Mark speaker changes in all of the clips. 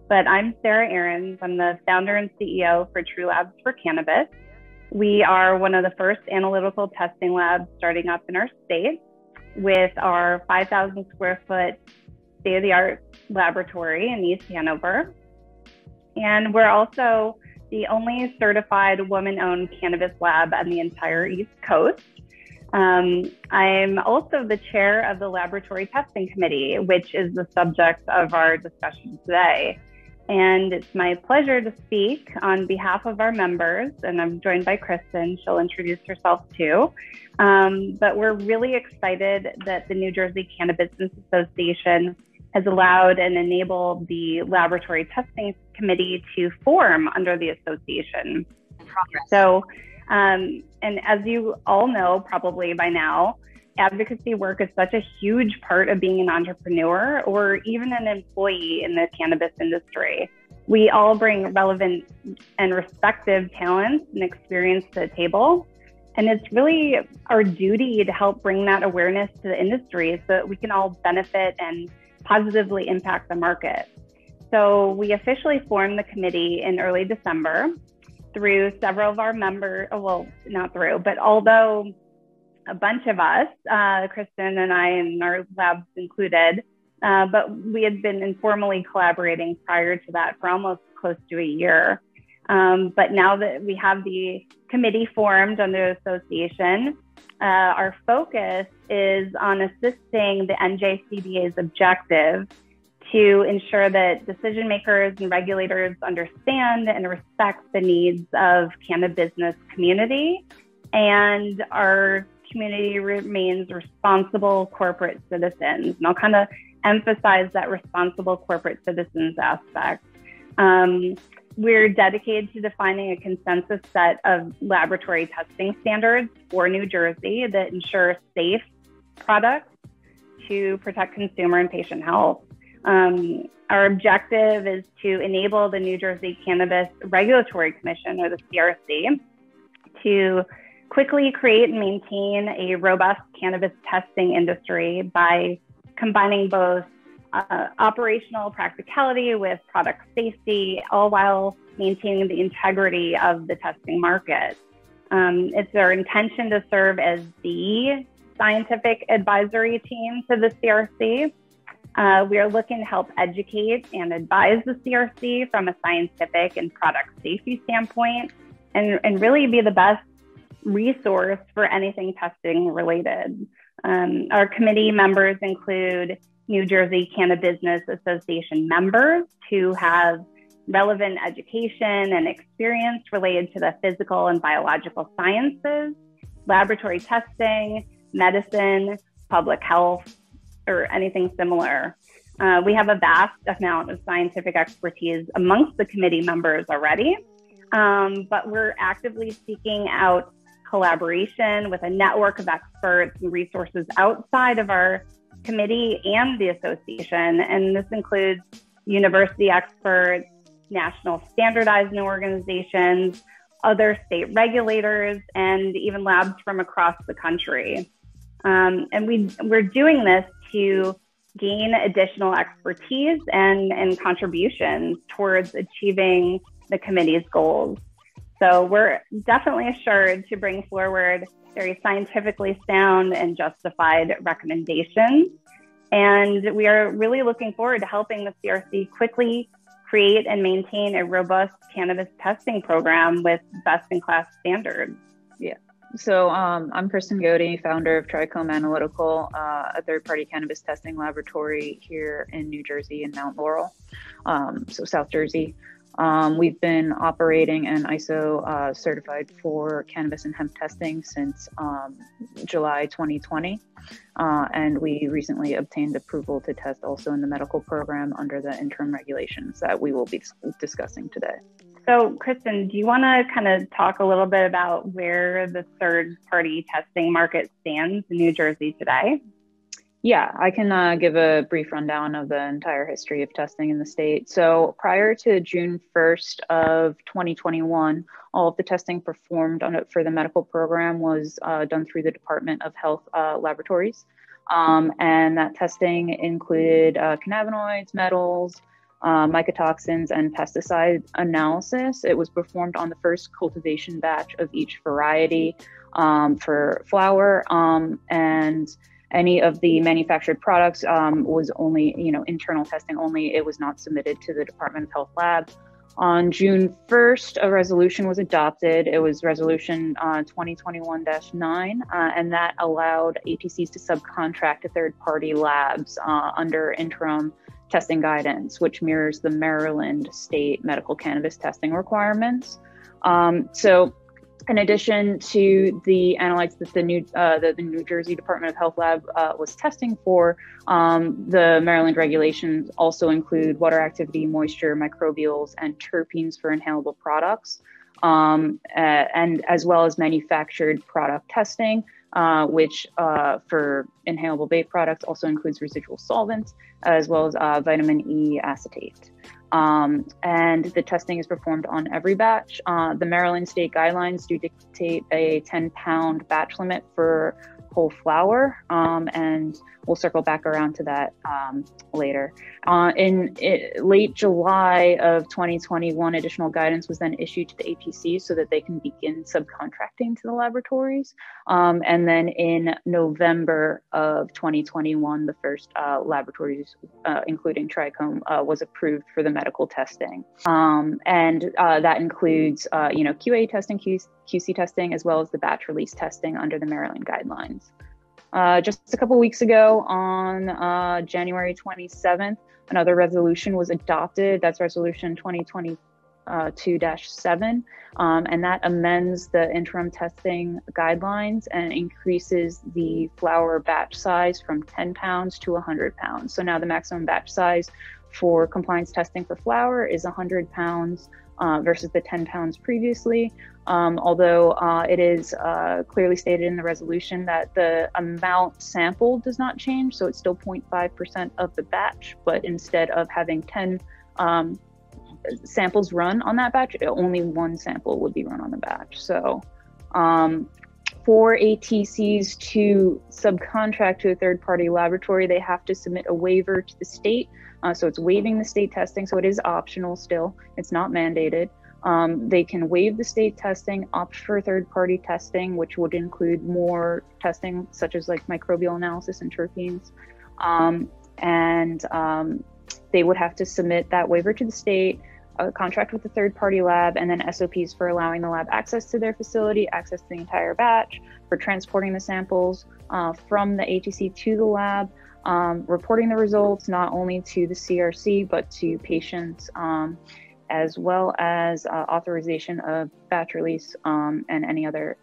Speaker 1: but I'm Sarah Ahrens. I'm the founder and CEO for True Labs for Cannabis. We are one of the first analytical testing labs starting up in our state with our 5,000 square foot state-of-the-art laboratory in East Hanover. And we're also the only certified woman-owned cannabis lab on the entire East Coast. I'm also the chair of the Laboratory Testing Committee, which is the subject of our discussion today. And it's my pleasure to speak on behalf of our members, and I'm joined by Kristen. She'll introduce herself too. But we're really excited that the New Jersey CannaBusiness Association has allowed and enabled the Laboratory Testing Committee to form under the association. So, and as you all know, probably by now, advocacy work is such a huge part of being an entrepreneur or even an employee in the cannabis industry. We all bring relevant and respective talents and experience to the table. And it's really our duty to help bring that awareness to the industry so that we can all benefit and positively impact the market. So we officially formed the committee in early December through several of our members, well, not through, but although a bunch of us, Kristen and I and our labs included, but we had been informally collaborating prior to that for almost close to a year. But now that we have the committee formed under the association, our focus is on assisting the NJCBA's objective to ensure that decision makers and regulators understand and respect the needs of CannaBusiness community, and our community remains responsible corporate citizens. And I'll kind of emphasize that responsible corporate citizens aspect. We're dedicated to defining a consensus set of laboratory testing standards for New Jersey that ensure safe products to protect consumer and patient health. Our objective is to enable the New Jersey Cannabis Regulatory Commission, or the CRC, to quickly create and maintain a robust cannabis testing industry by combining both operational practicality with product safety, all while maintaining the integrity of the testing market. It's our intention to serve as the scientific advisory team to the CRC. We are looking to help educate and advise the CRC from a scientific and product safety standpoint, and really be the best resource for anything testing related. Our committee members include New Jersey CannaBusiness Association members who have relevant education and experience related to the physical and biological sciences, laboratory testing, medicine, public health, or anything similar. We have a vast amount of scientific expertise amongst the committee members already, but we're actively seeking out collaboration with a network of experts and resources outside of our committee and the association. And this includes university experts, national standardizing organizations, other state regulators, and even labs from across the country. And we're doing this to gain additional expertise and contributions towards achieving the committee's goals. So we're definitely assured to bring forward very scientifically sound and justified recommendations. And we are really looking forward to helping the CRC quickly create and maintain a robust cannabis testing program with best-in-class standards.
Speaker 2: Yeah. So I'm Kristen Goedde, founder of Trichome Analytical, a third-party cannabis testing laboratory here in New Jersey in Mount Laurel, so South Jersey. We've been operating and ISO certified for cannabis and hemp testing since July 2020. And we recently obtained approval to test also in the medical program under the interim regulations that we will be discussing today.
Speaker 1: So, Kristen, do you want to kind of talk a little bit about where the third-party testing market stands in New Jersey today?
Speaker 2: Yeah, I can give a brief rundown of the entire history of testing in the state. So prior to June 1st of 2021, all of the testing performed for the medical program was done through the Department of Health laboratories. And that testing included cannabinoids, metals, mycotoxins and pesticide analysis. It was performed on the first cultivation batch of each variety for flower, and any of the manufactured products was only, internal testing only. It was not submitted to the Department of Health lab. On June 1st, a resolution was adopted. It was resolution 2021-9, and that allowed ATCs to subcontract to third-party labs under interim testing guidance, which mirrors the Maryland state medical cannabis testing requirements. So in addition to the analytes that the New Jersey Department of Health lab was testing for, the Maryland regulations also include water activity, moisture, microbials, and terpenes for inhalable products, and as well as manufactured product testing, which for inhalable vape products also includes residual solvents, as well as vitamin E acetate. And the testing is performed on every batch. The Maryland state guidelines do dictate a 10-pound batch limit for whole flower, and we'll circle back around to that later. In late July of 2021, additional guidance was then issued to the ATCs so that they can begin subcontracting to the laboratories. And then in November of 2021, the first laboratories, including Trichome, was approved for the medical testing. And that includes, QA testing, QC testing, as well as the batch release testing under the Maryland guidelines. Just a couple weeks ago, on January 27th, another resolution was adopted. That's resolution 2022-7, and that amends the interim testing guidelines and increases the flower batch size from 10 pounds to 100 pounds. So now the maximum batch size for compliance testing for flower is 100 pounds versus the 10 pounds previously. Although it is clearly stated in the resolution that the amount sampled does not change, so it's still 0.5% of the batch, but instead of having 10 samples run on that batch, only one sample would be run on the batch. So for ATCs to subcontract to a third-party laboratory, they have to submit a waiver to the state. So it's waiving the state testing, so it is optional still. It's not mandated. They can waive the state testing, opt for third-party testing, which would include more testing, such as like microbial analysis and terpenes. They would have to submit that waiver to the state, contract with the third-party lab, and then SOPs for allowing the lab access to their facility, access to the entire batch, for transporting the samples from the ATC to the lab, reporting the results not only to the CRC, but to patients, as well as authorization of batch release and any other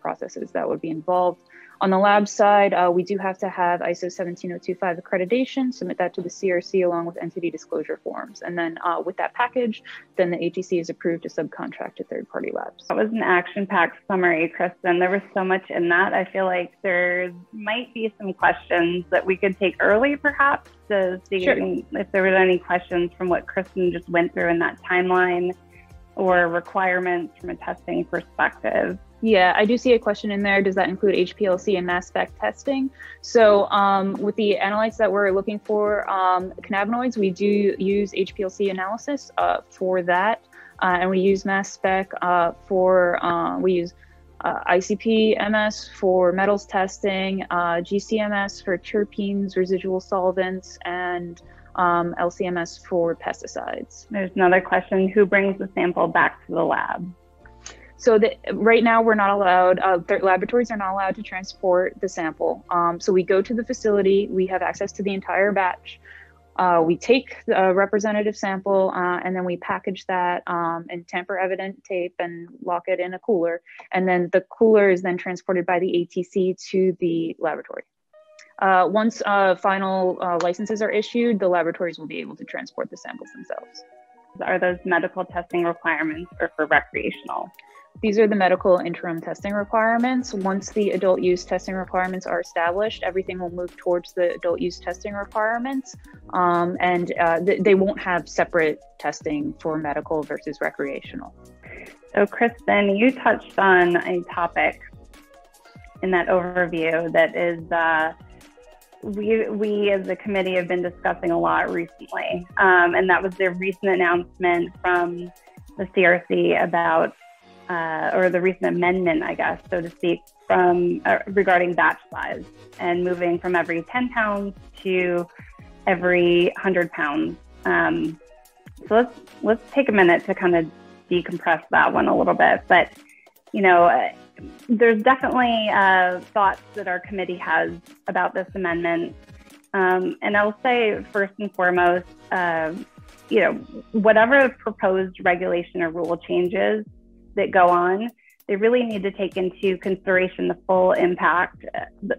Speaker 2: processes that would be involved. On the lab side, we do have to have ISO 17025 accreditation, submit that to the CRC along with entity disclosure forms. And then with that package, then the ATC is approved to subcontract to third-party labs.
Speaker 1: That was an action-packed summary, Kristen. There was so much in that. I feel like there might be some questions that we could take early, perhaps, to see if there were any questions from what Kristen just went through in that timeline or requirements from a testing perspective.
Speaker 2: Yeah, I do see a question in there. Does that include HPLC and mass spec testing? So with the analytes that we're looking for, cannabinoids, we do use HPLC analysis for that. And we use mass spec we use ICP-MS for metals testing, GCMS for terpenes, residual solvents, and LCMS for pesticides. There's
Speaker 1: another question: who brings the sample back to the lab?
Speaker 2: So right now we're not allowed, laboratories are not allowed to transport the sample. So we go to the facility, we have access to the entire batch. We take the representative sample and then we package that in tamper evident tape and lock it in a cooler. And then the cooler is then transported by the ATC to the laboratory. Once final licenses are issued, the laboratories will be able to transport the samples themselves.
Speaker 1: Are those medical testing requirements or for recreational?
Speaker 2: These are the medical interim testing requirements. Once the adult use testing requirements are established, everything will move towards the adult use testing requirements. They won't have separate testing for medical versus recreational.
Speaker 1: So Kristen, you touched on a topic in that overview that is we as a committee have been discussing a lot recently, and that was the recent announcement from the CRC about, or the recent amendment, I guess, so to speak, from regarding batch size and moving from every 10 pounds to every 100 pounds. So let's take a minute to kind of decompress that one a little bit. But, there's definitely thoughts that our committee has about this amendment. And I'll say first and foremost, whatever proposed regulation or rule changes that go on, they really need to take into consideration the full impact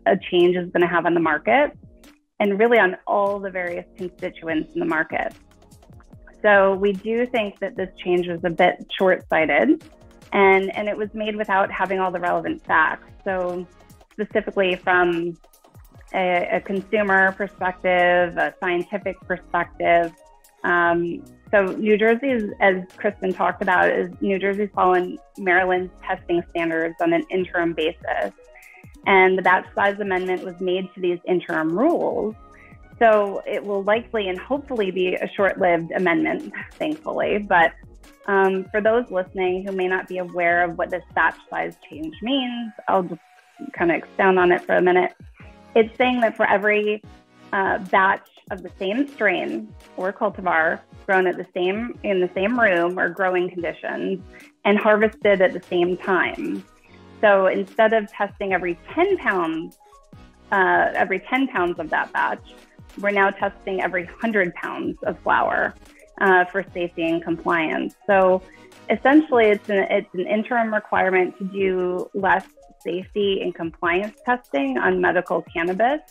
Speaker 1: a change is going to have on the market and really on all the various constituents in the market. So we do think that this change was a bit short-sighted, and it was made without having all the relevant facts. So specifically from a consumer perspective, a scientific perspective. So New Jersey, as Kristen talked about, New Jersey's following Maryland's testing standards on an interim basis. And the batch size amendment was made to these interim rules. So it will likely and hopefully be a short-lived amendment, thankfully. But for those listening who may not be aware of what this batch size change means, I'll just kind of expound on it for a minute. It's saying that for every batch of the same strain or cultivar grown in the same room or growing conditions and harvested at the same time. So instead of testing every 10 pounds of that batch, we're now testing every 100 pounds of flower for safety and compliance. So essentially, it's an interim requirement to do less safety and compliance testing on medical cannabis.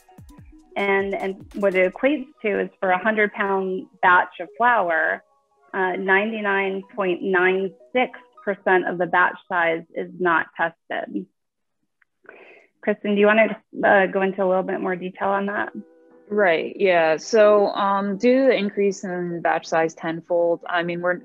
Speaker 1: And what it equates to is for a 100-pound batch of flower, 99.96% of the batch size is not tested. Kristen, do you want to go into a little bit more detail on that?
Speaker 2: Right. Yeah. So due to the increase in batch size tenfold, I mean, we're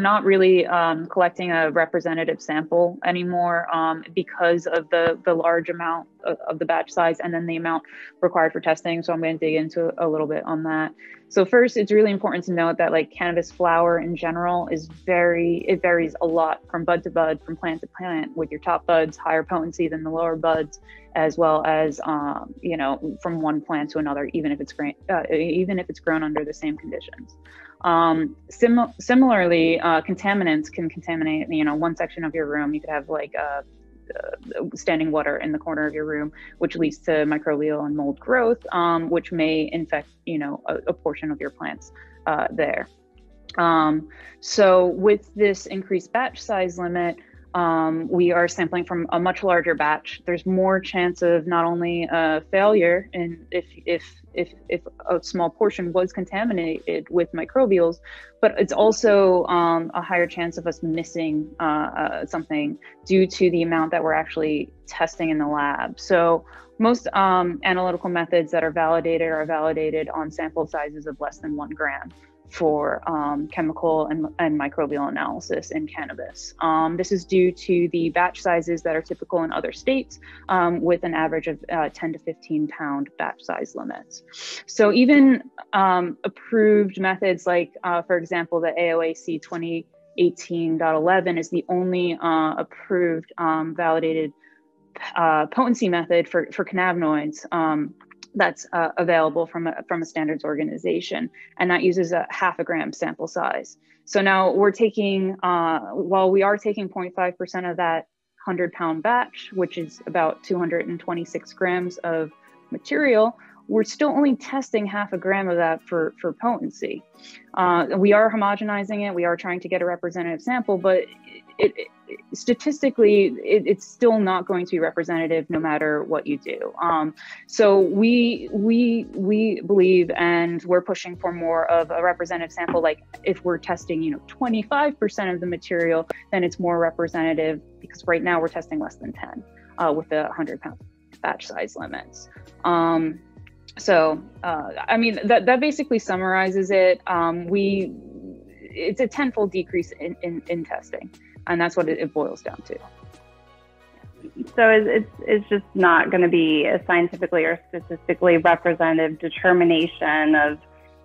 Speaker 2: not really collecting a representative sample anymore because of the large amount of the batch size and then the amount required for testing. So I'm going to dig into a little bit on that. So first, it's really important to note that like cannabis flower in general it varies a lot from bud to bud, from plant to plant, with your top buds higher potency than the lower buds, as well as from one plant to another, even if it's grown under the same conditions. Similarly, contaminants can contaminate, one section of your room. You could have like standing water in the corner of your room, which leads to microbial and mold growth, which may infect, a portion of your plants there. So with this increased batch size limit, we are sampling from a much larger batch. There's more chance of not only failure, and if a small portion was contaminated with microbials, but it's also a higher chance of us missing something due to the amount that we're actually testing in the lab. So most analytical methods that are validated on sample sizes of less than 1 gram for chemical and microbial analysis in cannabis. This is due to the batch sizes that are typical in other states, with an average of 10 to 15 pound batch size limits. So even approved methods like, for example, the AOAC 2018.11 is the only approved validated potency method for cannabinoids that's available from a standards organization, and that uses a 0.5 gram sample size. So now we're taking, while we are taking 0.5% of that 100-pound batch, which is about 226 grams of material, we're still only testing 0.5 gram of that for potency. We are homogenizing it. We are trying to get a representative sample, but statistically, it's still not going to be representative no matter what you do. So we believe, and we're pushing for more of a representative sample. Like if we're testing, 25% of the material, then it's more representative, because right now we're testing less than 10 with the 100-pound batch size limits. So I mean, that basically summarizes it. It's a tenfold decrease in testing. And that's what it boils down to.
Speaker 1: So it's just not going to be a scientifically or statistically representative determination of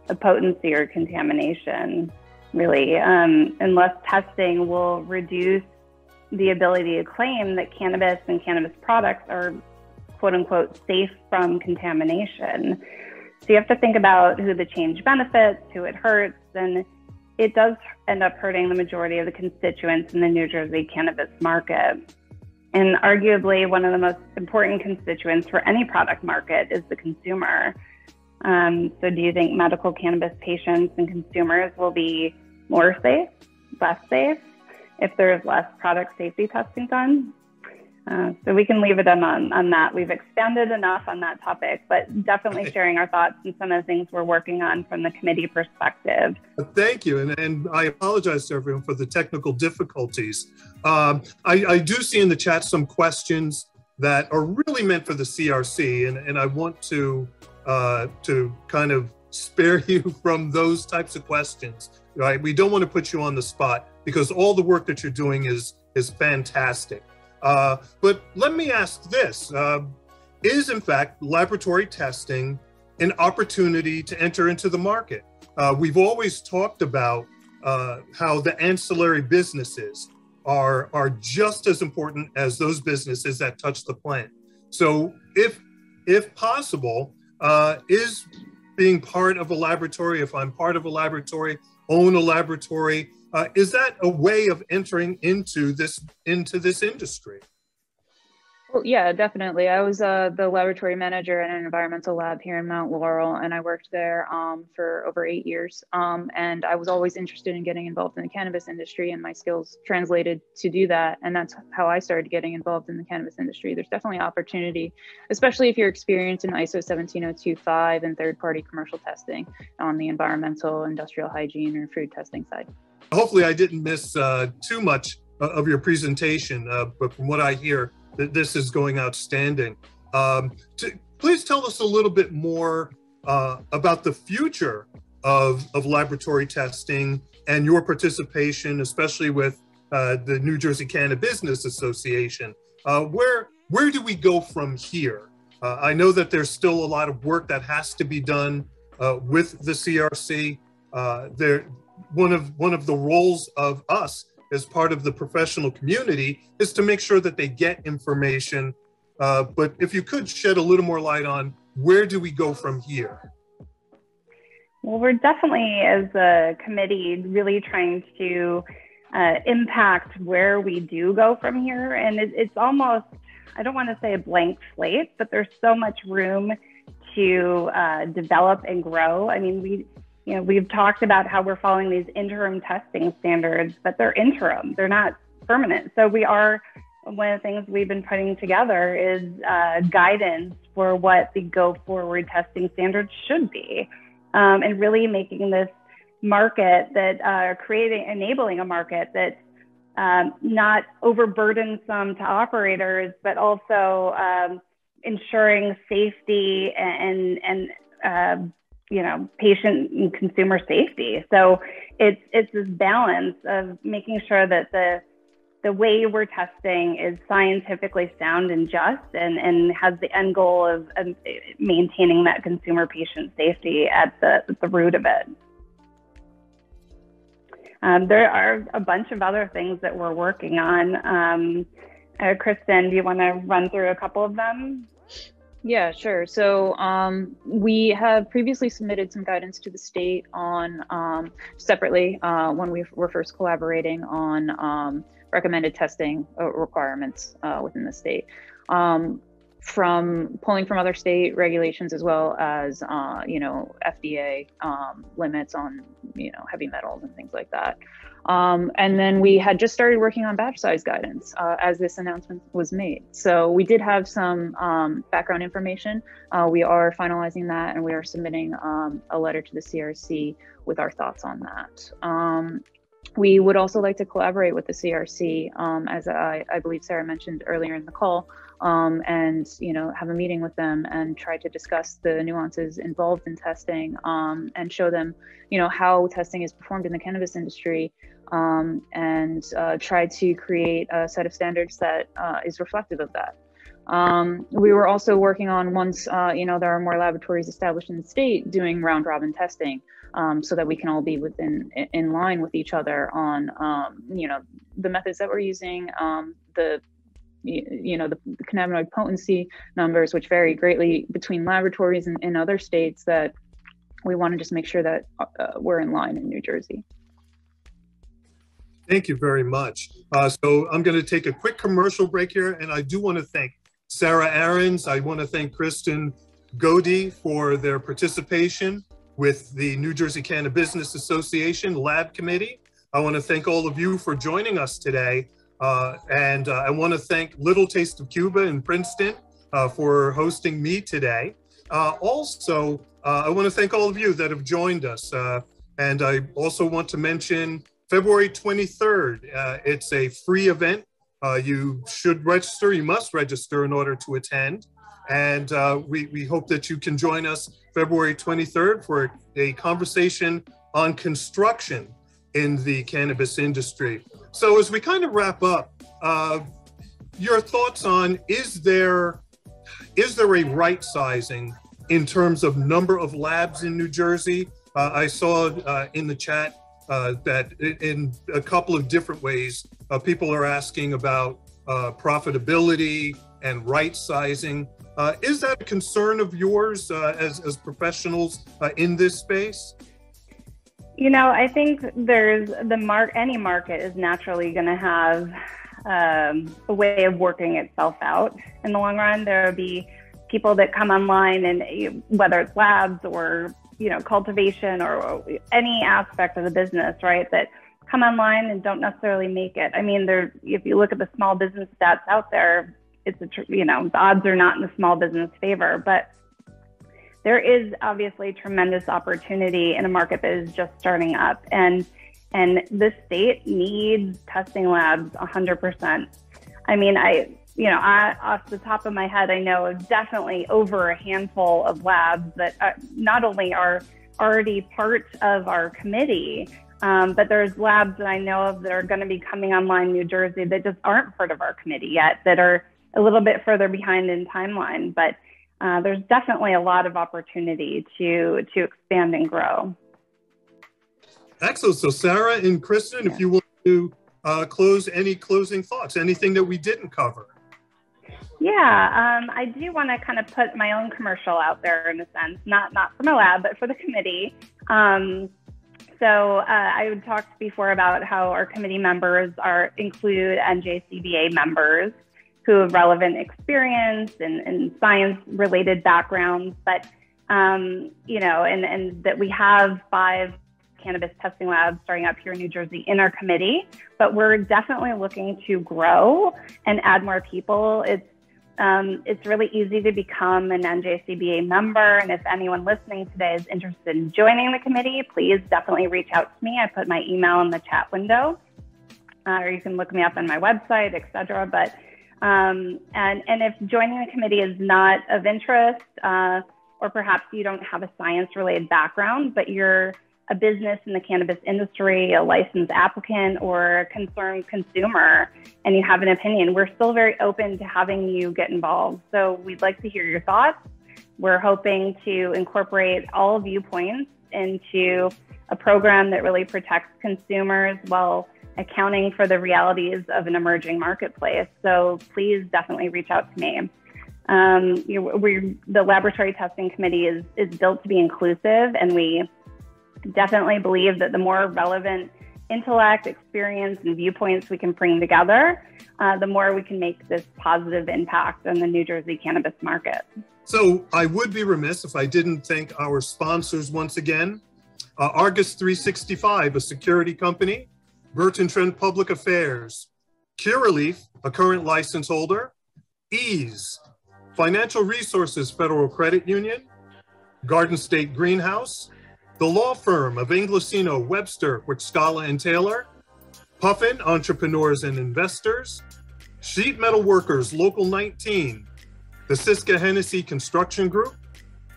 Speaker 1: the potency or contamination, really, unless testing will reduce the ability to claim that cannabis and cannabis products are quote unquote safe from contamination. So you have to think about who the change benefits, who it hurts, and it does end up hurting the majority of the constituents in the New Jersey cannabis market. And arguably one of the most important constituents for any product market is the consumer. So do you think medical cannabis patients and consumers will be more safe, less safe, if there's less product safety testing done? So we can leave it on that. We've expanded enough on that topic, but definitely sharing our thoughts and some of the things we're working on from the committee perspective.
Speaker 3: Thank you. And I apologize to everyone for the technical difficulties. I do see in the chat some questions that are really meant for the CRC, and I want to kind of spare you from those types of questions, right? We don't want to put you on the spot because all the work that you're doing is fantastic. But let me ask this, is in fact laboratory testing an opportunity to enter into the market? We've always talked about how the ancillary businesses are just as important as those businesses that touch the plant. So if possible, is being part of a laboratory, if I'm part of a laboratory, own a laboratory, is that a way of entering into this industry?
Speaker 2: Well, yeah, definitely. I was the laboratory manager at an environmental lab here in Mount Laurel, and I worked there for over 8 years. And I was always interested in getting involved in the cannabis industry, and my skills translated to do that. And that's how I started getting involved in the cannabis industry. There's definitely opportunity, especially if you're experienced in ISO 17025 and third-party commercial testing on the environmental, industrial hygiene, or food testing side.
Speaker 3: Hopefully I didn't miss too much of your presentation, but from what I hear, this is going outstanding. Please tell us a little bit more about the future of laboratory testing and your participation, especially with the New Jersey CannaBusiness Association. Where do we go from here? I know that there's still a lot of work that has to be done with the CRC. One of the roles of us as part of the professional community is to make sure that they get information. But if you could shed a little more light on where do we go from here?
Speaker 1: Well, we're definitely, as a committee, really trying to impact where we do go from here. And it's almost, I don't want to say a blank slate, but there's so much room to develop and grow. I mean, we've talked about how we're following these interim testing standards, but they're interim, they're not permanent. So one of the things we've been putting together is guidance for what the go forward testing standards should be, and really making this market that enabling a market that's not overburdensome to operators, but also ensuring safety and patient and consumer safety. So it's this balance of making sure that the way we're testing is scientifically sound and just, and has the end goal of maintaining that consumer patient safety at the root of it. There are a bunch of other things that we're working on. Kristen, do you want to run through a couple of them?
Speaker 2: Yeah, sure. So we have previously submitted some guidance to the state on separately when we were first collaborating on recommended testing requirements within the state. From pulling from other state regulations as well as FDA limits on heavy metals and things like that. And then we had just started working on batch size guidance as this announcement was made. So we did have some background information. We are finalizing that, and we are submitting a letter to the CRC with our thoughts on that. We would also like to collaborate with the CRC, as I believe Sarah mentioned earlier in the call, and, have a meeting with them and try to discuss the nuances involved in testing, and show them, how testing is performed in the cannabis industry, and try to create a set of standards that is reflective of that. We were also working on, once, there are more laboratories established in the state, doing round robin testing, so that we can all be in line with each other on, the methods that we're using, the cannabinoid potency numbers, which vary greatly between laboratories and in other states, that we want to just make sure that we're in line in New Jersey.
Speaker 3: Thank you very much. So I'm going to take a quick commercial break here, and I do want to thank Sarah Ahrens. I want to thank Kristen Goedde for their participation with the New Jersey CannaBusiness Association Lab Committee. I want to thank all of you for joining us today. And I want to thank Little Taste of Cuba in Princeton for hosting me today. Also, I want to thank all of you that have joined us. And I also want to mention February 23rd. It's a free event. You should register. You must register in order to attend. And we hope that you can join us February 23rd for a conversation on construction in the cannabis industry. So as we kind of wrap up, your thoughts on, is there a right sizing in terms of number of labs in New Jersey? I saw in the chat that in a couple of different ways, people are asking about profitability and right sizing. Is that a concern of yours as professionals in this space?
Speaker 1: I think there's any market is naturally going to have a way of working itself out in the long run. There will be people that come online, and whether it's labs or cultivation or any aspect of the business, right, that come online and don't necessarily make it. I mean, if you look at the small business stats out there, it's the odds are not in the small business favor, but there is obviously tremendous opportunity in a market that is just starting up, and this state needs testing labs 100%. I mean, I off the top of my head, I know of definitely over a handful of labs that not only are already part of our committee, but there's labs that I know of that are going to be coming online in New Jersey that just aren't part of our committee yet, that are a little bit further behind in timeline. But there's definitely a lot of opportunity to expand and grow.
Speaker 3: Excellent. So Sarah and Kristen, if you want to close, any closing thoughts, anything that we didn't cover?
Speaker 1: Yeah, I do want to kind of put my own commercial out there in a sense, not for my lab, but for the committee. So I had talked before about how our committee members include NJCBA members who have relevant experience and science-related backgrounds, but and that we have 5 cannabis testing labs starting up here in New Jersey in our committee, but we're definitely looking to grow and add more people. It's really easy to become an NJCBA member, and if anyone listening today is interested in joining the committee, please definitely reach out to me. I put my email in the chat window, or you can look me up on my website, etc. But and if joining the committee is not of interest, or perhaps you don't have a science-related background, but you're a business in the cannabis industry, a licensed applicant, or a concerned consumer, and you have an opinion, we're still very open to having you get involved. So we'd like to hear your thoughts. We're hoping to incorporate all viewpoints into a program that really protects consumers while accounting for the realities of an emerging marketplace. So please definitely reach out to me. The Laboratory Testing Committee is built to be inclusive, and we definitely believe that the more relevant intellect, experience, and viewpoints we can bring together, the more we can make this positive impact on the New Jersey cannabis market.
Speaker 3: So I would be remiss if I didn't thank our sponsors once again. Argus 365, a security company, Burton, Trent Public Affairs, Curaleaf, a current license holder, Eaze, Financial Resources Federal Credit Union, Garden State Greenhouse, the law firm of Inglesino, Webster, Wyciskala, and Taylor, Puffin, Entrepreneurs and Investors, Sheet Metal Workers Local 19, the Syska Hennessy Construction Group,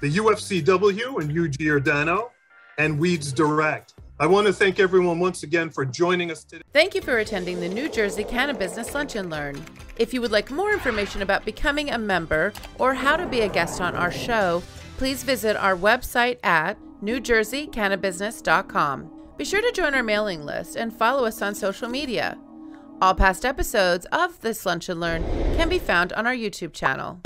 Speaker 3: the UFCW and UG Giordano, and Weeds Direct. I want to thank everyone once again for joining us today.
Speaker 4: Thank you for attending the New Jersey CannaBusiness Lunch and Learn. If you would like more information about becoming a member or how to be a guest on our show, please visit our website at newjerseycannabusiness.com. Be sure to join our mailing list and follow us on social media. All past episodes of this Lunch and Learn can be found on our YouTube channel.